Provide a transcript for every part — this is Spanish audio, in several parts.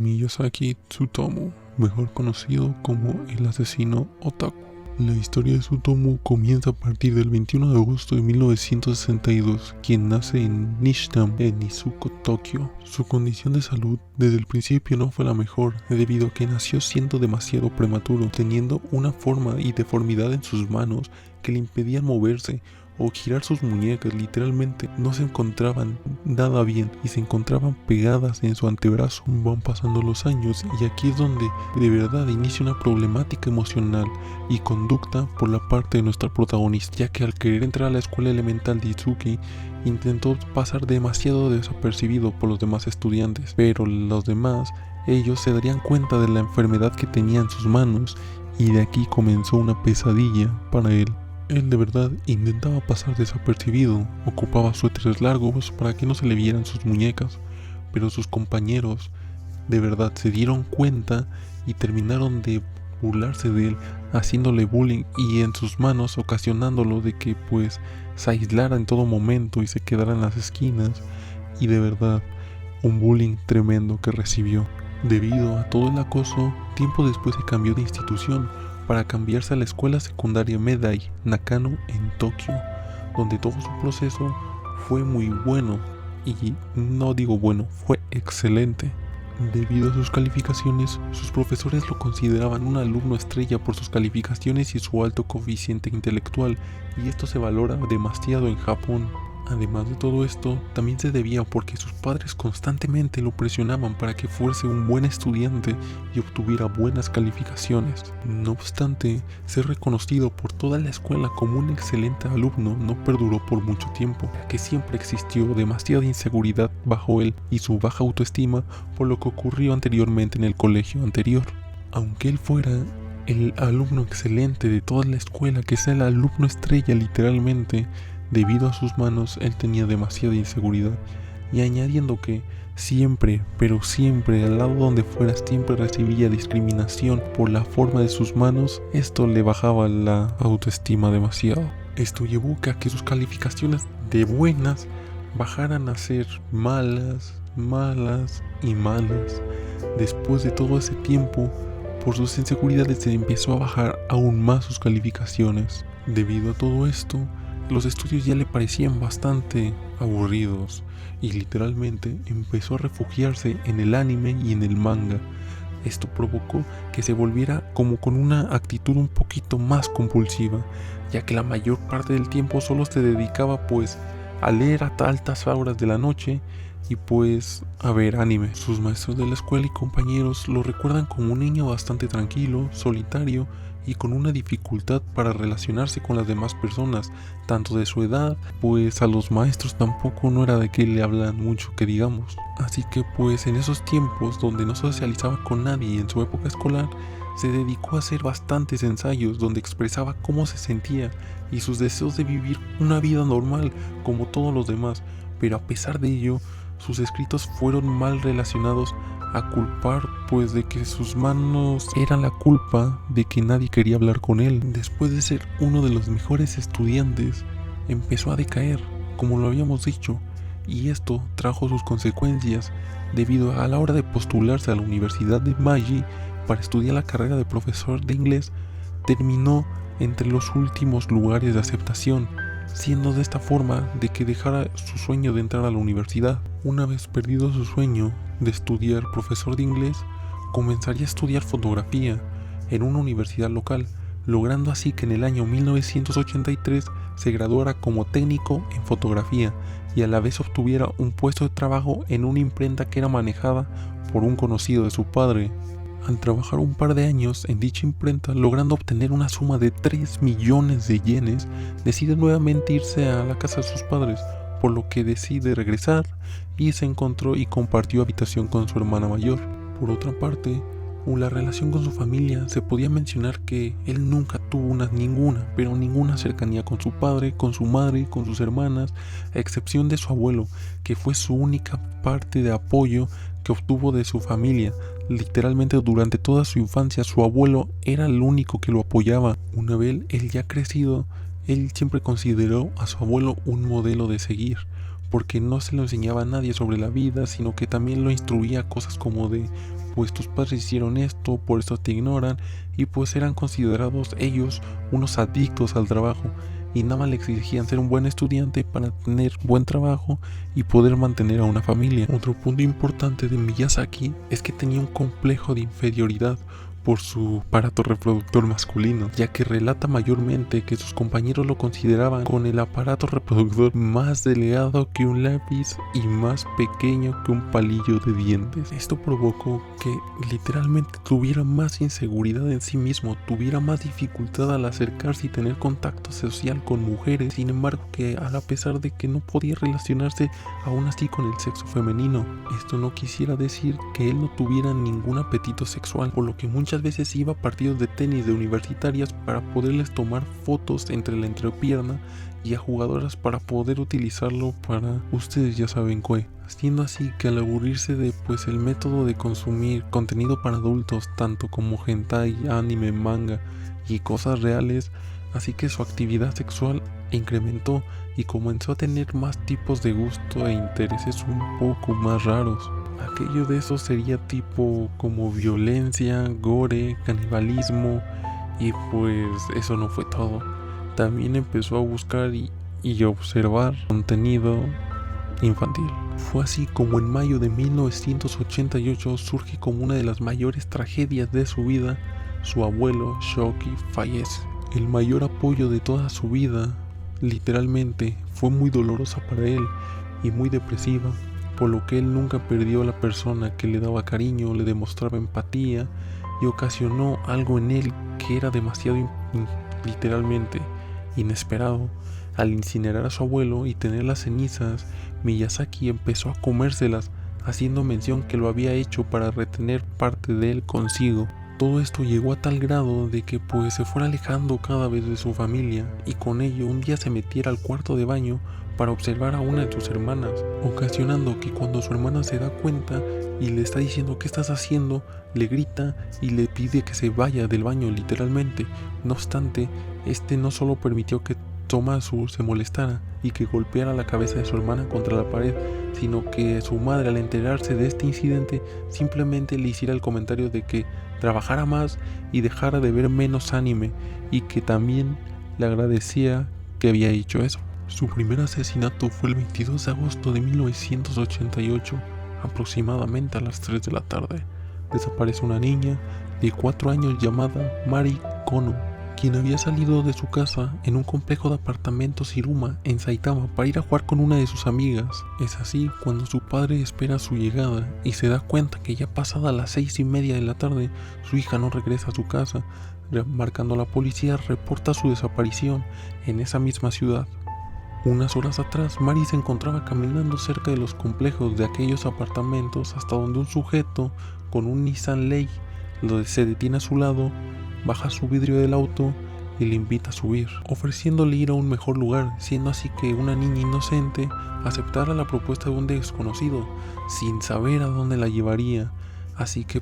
Miyazaki Tsutomu, mejor conocido como el asesino otaku. La historia de Tsutomu comienza a partir del 21 de agosto de 1962, quien nace en Nishidan, en Izuku, Tokio. Su condición de salud desde el principio no fue la mejor, debido a que nació siendo demasiado prematuro, teniendo una forma y deformidad en sus manos que le impedían moverse o girar sus muñecas. Literalmente no se encontraban nada bien y se encontraban pegadas en su antebrazo. Van pasando los años y aquí es donde de verdad inicia una problemática emocional y conducta por la parte de nuestra protagonista, ya que al querer entrar a la escuela elemental de Itsuki intentó pasar demasiado desapercibido por los demás estudiantes, pero los demás, ellos se darían cuenta de la enfermedad que tenía en sus manos y de aquí comenzó una pesadilla para él. Él de verdad intentaba pasar desapercibido, ocupaba suéteres largos para que no se le vieran sus muñecas, pero sus compañeros de verdad se dieron cuenta y terminaron de burlarse de él, haciéndole bullying y en sus manos ocasionándolo de que pues se aislara en todo momento y se quedara en las esquinas, y de verdad un bullying tremendo que recibió. Debido a todo el acoso, tiempo después se cambió de institución para cambiarse a la escuela secundaria Medai Nakano en Tokio, donde todo su proceso fue muy bueno, y no digo bueno, fue excelente. Debido a sus calificaciones, sus profesores lo consideraban un alumno estrella por sus calificaciones y su alto coeficiente intelectual, y esto se valora demasiado en Japón. Además de todo esto, también se debía porque sus padres constantemente lo presionaban para que fuese un buen estudiante y obtuviera buenas calificaciones. No obstante, ser reconocido por toda la escuela como un excelente alumno no perduró por mucho tiempo, ya que siempre existió demasiada inseguridad bajo él y su baja autoestima por lo que ocurrió anteriormente en el colegio anterior. Aunque él fuera el alumno excelente de toda la escuela, que sea el alumno estrella literalmente, debido a sus manos él tenía demasiada inseguridad, y añadiendo que siempre, pero siempre, al lado donde fuera, siempre recibía discriminación por la forma de sus manos. Esto le bajaba la autoestima demasiado. Esto llevó a que sus calificaciones de buenas bajaran a ser malas, malas y malas. Después de todo ese tiempo, por sus inseguridades se empezó a bajar aún más sus calificaciones. Debido a todo esto, los estudios ya le parecían bastante aburridos y literalmente empezó a refugiarse en el anime y en el manga. Esto provocó que se volviera como con una actitud un poquito más compulsiva, ya que la mayor parte del tiempo solo se dedicaba pues a leer a altas horas de la noche y pues a ver anime. Sus maestros de la escuela y compañeros lo recuerdan como un niño bastante tranquilo, solitario y con una dificultad para relacionarse con las demás personas, tanto de su edad, pues a los maestros tampoco no era de que le hablan mucho que digamos. Así que pues en esos tiempos donde no socializaba con nadie en su época escolar, se dedicó a hacer bastantes ensayos donde expresaba cómo se sentía y sus deseos de vivir una vida normal como todos los demás, pero a pesar de ello, sus escritos fueron mal relacionados a culpar pues de que sus manos eran la culpa de que nadie quería hablar con él. Después de ser uno de los mejores estudiantes, empezó a decaer, como lo habíamos dicho, y esto trajo sus consecuencias debido a la hora de postularse a la Universidad de Meiji para estudiar la carrera de profesor de inglés. Terminó entre los últimos lugares de aceptación, siendo de esta forma de que dejara su sueño de entrar a la universidad. Una vez perdido su sueño de estudiar profesor de inglés, comenzaría a estudiar fotografía en una universidad local, logrando así que en el año 1983 se graduara como técnico en fotografía y a la vez obtuviera un puesto de trabajo en una imprenta que era manejada por un conocido de su padre. Al trabajar un par de años en dicha imprenta, logrando obtener una suma de 3 millones de yenes, decide nuevamente irse a la casa de sus padres, por lo que decide regresar y se encontró y compartió habitación con su hermana mayor. Por otra parte, la relación con su familia, se podía mencionar que él nunca tuvo ninguna cercanía con su padre, con su madre, con sus hermanas, a excepción de su abuelo, que fue su única parte de apoyo que obtuvo de su familia. Literalmente durante toda su infancia su abuelo era el único que lo apoyaba. Una vez él ya crecido, él siempre consideró a su abuelo un modelo de seguir, porque no se lo enseñaba a nadie sobre la vida, sino que también lo instruía cosas como de pues tus padres hicieron esto, por eso te ignoran, y pues eran considerados ellos unos adictos al trabajo, y nada más le exigían ser un buen estudiante para tener buen trabajo y poder mantener a una familia. Otro punto importante de Miyazaki es que tenía un complejo de inferioridad por su aparato reproductor masculino, ya que relata mayormente que sus compañeros lo consideraban con el aparato reproductor más delgado que un lápiz y más pequeño que un palillo de dientes. Esto provocó que literalmente tuviera más inseguridad en sí mismo, tuviera más dificultad al acercarse y tener contacto social con mujeres. Sin embargo, que a pesar de que no podía relacionarse aún así con el sexo femenino, esto no quisiera decir que él no tuviera ningún apetito sexual, por lo que muchas veces iba a partidos de tenis de universitarias para poderles tomar fotos entre la entrepierna y a jugadoras para poder utilizarlo para ustedes ya saben qué. Siendo así que al aburrirse de el método de consumir contenido para adultos, tanto como hentai, anime, manga y cosas reales, así que su actividad sexual incrementó y comenzó a tener más tipos de gusto e intereses un poco más raros. Aquello de eso sería tipo como violencia, gore, canibalismo, y pues eso no fue todo. También empezó a buscar y observar contenido infantil. Fue así como en mayo de 1988 surge como una de las mayores tragedias de su vida. Su abuelo, Shoki, fallece. El mayor apoyo de toda su vida, literalmente, fue muy dolorosa para él y muy depresiva, por lo que él nunca perdió a la persona que le daba cariño, le demostraba empatía y ocasionó algo en él que era demasiado literalmente inesperado. Al incinerar a su abuelo y tener las cenizas, Miyazaki empezó a comérselas, haciendo mención que lo había hecho para retener parte de él consigo. Todo esto llegó a tal grado de que se fuera alejando cada vez de su familia, y con ello un día se metiera al cuarto de baño para observar a una de sus hermanas, ocasionando que cuando su hermana se da cuenta y le está diciendo ¿qué estás haciendo?, le grita y le pide que se vaya del baño literalmente. No obstante, este no solo permitió que Tomasu se molestara y que golpeara la cabeza de su hermana contra la pared, sino que su madre, al enterarse de este incidente, simplemente le hiciera el comentario de que trabajara más y dejara de ver menos anime, y que también le agradecía que había hecho eso. Su primer asesinato fue el 22 de agosto de 1988, aproximadamente a las 3 de la tarde. Desaparece una niña de 4 años llamada Mari Kono, quien había salido de su casa en un complejo de apartamentos Hiruma en Saitama para ir a jugar con una de sus amigas. Es así cuando su padre espera su llegada y se da cuenta que ya pasada las 6:30 de la tarde, su hija no regresa a su casa. Marcando a la policía, reporta su desaparición en esa misma ciudad. Unas horas atrás, Mari se encontraba caminando cerca de los complejos de aquellos apartamentos hasta donde un sujeto con un Nissan Leaf se detiene a su lado, baja su vidrio del auto y le invita a subir, ofreciéndole ir a un mejor lugar, siendo así que una niña inocente aceptara la propuesta de un desconocido sin saber a dónde la llevaría. Así que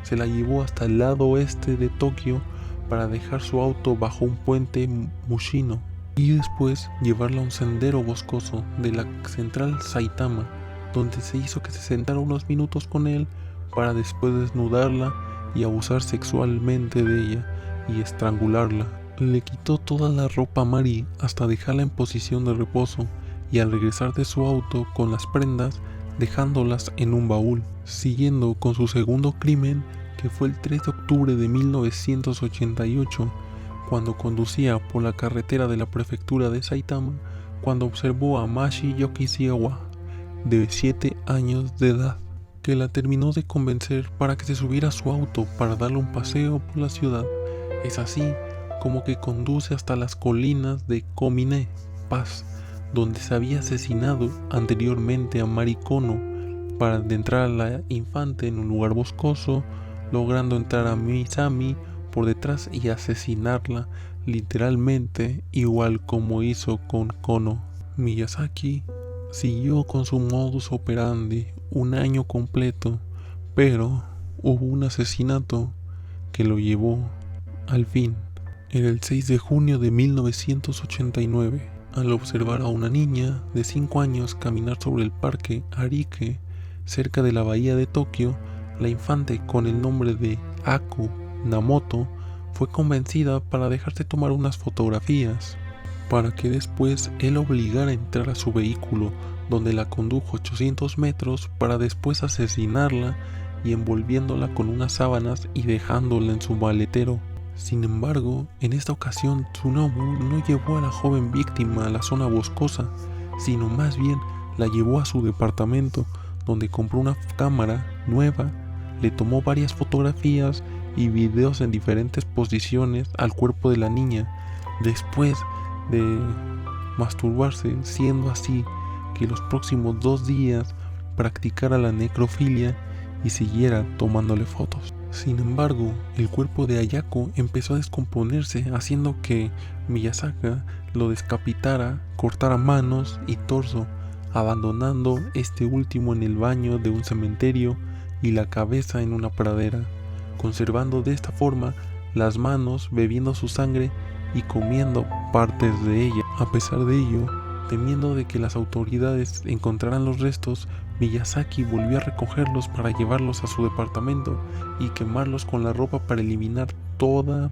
se la llevó hasta el lado oeste de Tokio para dejar su auto bajo un puente Mushino y después llevarla a un sendero boscoso de la central Saitama, donde se hizo que se sentara unos minutos con él para después desnudarla y abusar sexualmente de ella y estrangularla. Le quitó toda la ropa a Mari hasta dejarla en posición de reposo, y al regresar de su auto con las prendas, dejándolas en un baúl, siguiendo con su segundo crimen, que fue el 3 de octubre de 1988, cuando conducía por la carretera de la prefectura de Saitama, cuando observó a Mashi Yokishigawa, de 7 años de edad, que la terminó de convencer para que se subiera a su auto para darle un paseo por la ciudad. Es así como que conduce hasta las colinas de Komine Pass, donde se había asesinado anteriormente a Mari Kono, para adentrar a la infante en un lugar boscoso, logrando entrar a Misami por detrás y asesinarla literalmente, igual como hizo con Kono. Miyazaki siguió con su modus operandi un año completo, pero hubo un asesinato que lo llevó al fin. Era el 6 de junio de 1989, al observar a una niña de 5 años caminar sobre el parque Arike, cerca de la bahía de Tokio, la infante con el nombre de Ako Namoto fue convencida para dejarse tomar unas fotografías, para que después él obligara a entrar a su vehículo, donde la condujo 800 metros para después asesinarla y envolviéndola con unas sábanas y dejándola en su maletero. Sin embargo, en esta ocasión Tsunobu no llevó a la joven víctima a la zona boscosa, sino más bien la llevó a su departamento, donde compró una cámara nueva, le tomó varias fotografías y videos en diferentes posiciones al cuerpo de la niña, después de masturbarse, siendo así que los próximos 2 días practicara la necrofilia y siguiera tomándole fotos. Sin embargo, el cuerpo de Ayako empezó a descomponerse, haciendo que Miyazaki lo decapitara, cortara manos y torso, abandonando este último en el baño de un cementerio y la cabeza en una pradera, conservando de esta forma las manos, bebiendo su sangre y comiendo partes de ella. A pesar de ello, temiendo de que las autoridades encontraran los restos, Miyazaki volvió a recogerlos para llevarlos a su departamento y quemarlos con la ropa para eliminar toda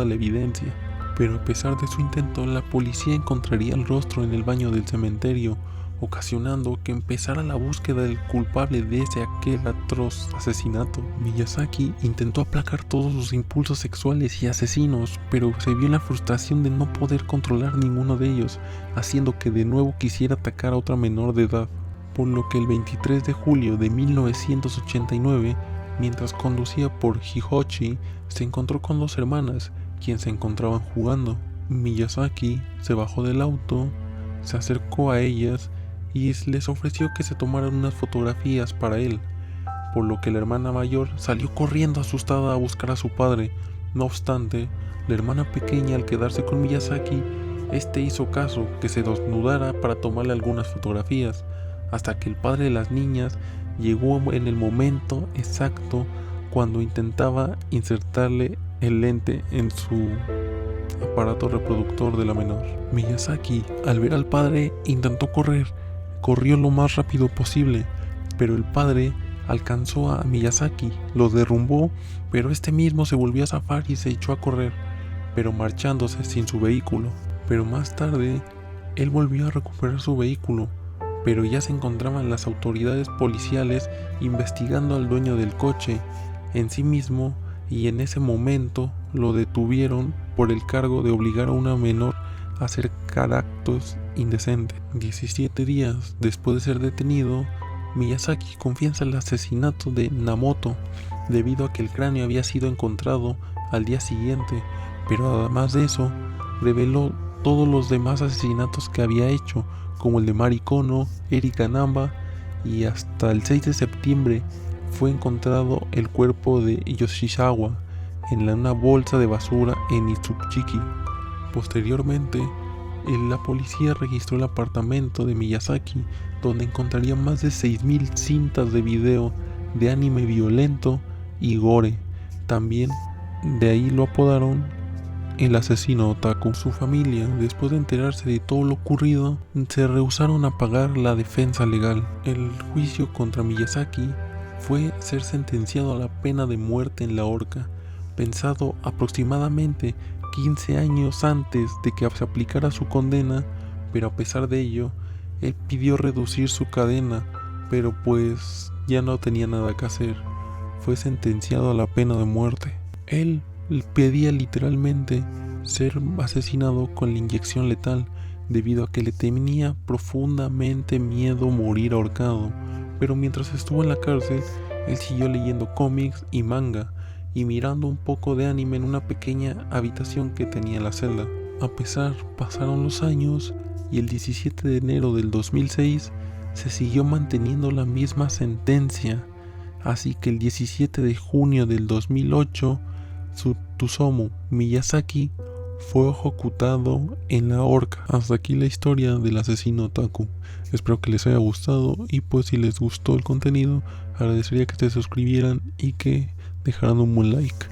la evidencia. Pero a pesar de su intento, la policía encontraría el rostro en el baño del cementerio, ocasionando que empezara la búsqueda del culpable de aquel atroz asesinato. Miyazaki intentó aplacar todos sus impulsos sexuales y asesinos, pero se vio en la frustración de no poder controlar ninguno de ellos, haciendo que de nuevo quisiera atacar a otra menor de edad. Por lo que el 23 de julio de 1989, mientras conducía por Hihochi, se encontró con 2 hermanas, quienes se encontraban jugando. Miyazaki se bajó del auto, se acercó a ellas y les ofreció que se tomaran unas fotografías para él, por lo que la hermana mayor salió corriendo asustada a buscar a su padre. No obstante, la hermana pequeña, al quedarse con Miyazaki, hizo caso que se desnudara para tomarle algunas fotografías, hasta que el padre de las niñas llegó en el momento exacto cuando intentaba insertarle el lente en su aparato reproductor de la menor. Miyazaki, al ver al padre, intentó corrió lo más rápido posible, pero el padre alcanzó a Miyazaki, lo derrumbó, pero mismo se volvió a zafar y se echó a correr, pero marchándose sin su vehículo. Pero más tarde, él volvió a recuperar su vehículo, pero ya se encontraban las autoridades policiales investigando al dueño del coche en sí mismo, y en ese momento lo detuvieron por el cargo de obligar a una menor a hacer actos indecentes. 17 días después de ser detenido, Miyazaki confiesa el asesinato de Namoto, debido a que el cráneo había sido encontrado al día siguiente, pero además de eso, reveló todos los demás asesinatos que había hecho, como el de Mari Kono, Erika Namba, y hasta el 6 de septiembre fue encontrado el cuerpo de Yoshizawa en una bolsa de basura en Itsuchiki. Posteriormente, la policía registró el apartamento de Miyazaki, donde encontraría más de 6.000 cintas de video de anime violento y gore. También de ahí lo apodaron el asesino otaku. Su familia, después de enterarse de todo lo ocurrido, se rehusaron a pagar la defensa legal. El juicio contra Miyazaki fue ser sentenciado a la pena de muerte en la horca, pensado aproximadamente 15 años antes de que se aplicara su condena, pero a pesar de ello, él pidió reducir su cadena, pero pues ya no tenía nada que hacer. Fue sentenciado a la pena de muerte. Él pedía literalmente ser asesinado con la inyección letal, debido a que le tenía profundamente miedo morir ahorcado. Pero mientras estuvo en la cárcel, él siguió leyendo cómics y manga, y mirando un poco de anime en una pequeña habitación que tenía en la celda. Pasaron los años, y el 17 de enero del 2006 se siguió manteniendo la misma sentencia, así que el 17 de junio del 2008, Tsutomu Miyazaki fue ejecutado en la horca. Hasta aquí la historia del asesino otaku. Espero que les haya gustado, y pues si les gustó el contenido, agradecería que se suscribieran y que dejaran un buen like.